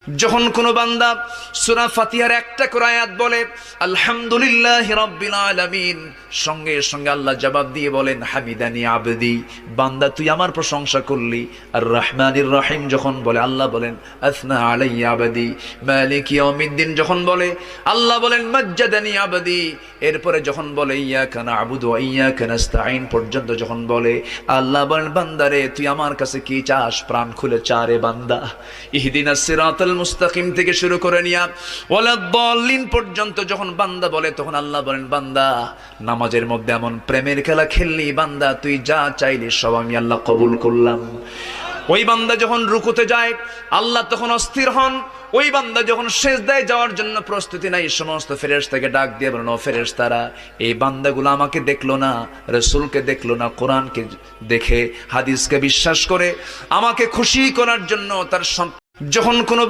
যখন কোনো বান্দা সূরা ফাতিহার একটা করে আয়াত বলে আলহামদুলিল্লাহি রাব্বিল আলামিন, সঙ্গে সঙ্গে আল্লাহ জবাব দিয়ে বলেন হামিদানি আবদি, বান্দা তুই আমার প্রশংসা করলি। আর রহমানির রহিম যখন বলে আল্লাহ বলেন আসনা আলাইয়া আবদি। মালিক ইয়াউমিদ্দিন যখন বলে আল্লাহ বলেন মাজ্জাদানি আবদি। এরপরে যখন বলে ইয়াকা না'বুদু ওয়া ইয়াকা নাস্তাঈন পর্যন্ত যখন বলে আল্লাহ বলেন বান্দারে তুই আমার কাছে কি চাস, প্রাণ খুলে চারে বান্দা। ইহদিনাস সিরাতাল মুস্তাকিম থেকে শুরু করে নিয়া ওয়ালাদ-দাল্লিন পর্যন্ত যখন বান্দা বলে তখন আল্লাহ বলেন বান্দা নামাজের মধ্যে এমন প্রেমের খেলা খেললি বান্দা, তুই যা চাইলি সব আমি আল্লাহ কবুল করলাম। ওই বান্দা যখন রুকুতে যায় আল্লাহ তখন অস্থির হন। ওই বান্দা যখন সিজদায় যাওয়ার জন্য প্রস্তুতি নাই, সমস্ত ফেরেশতাকে ডাক দিয়ে বলেন ও ফেরেশতারা, এই বান্দাগুলো আমাকে দেখলো না, রাসূলকে দেখলো না, কোরআনকে দেখে হাদিসকে বিশ্বাস করে আমাকে খুশি করার জন্য তার যখন কোনো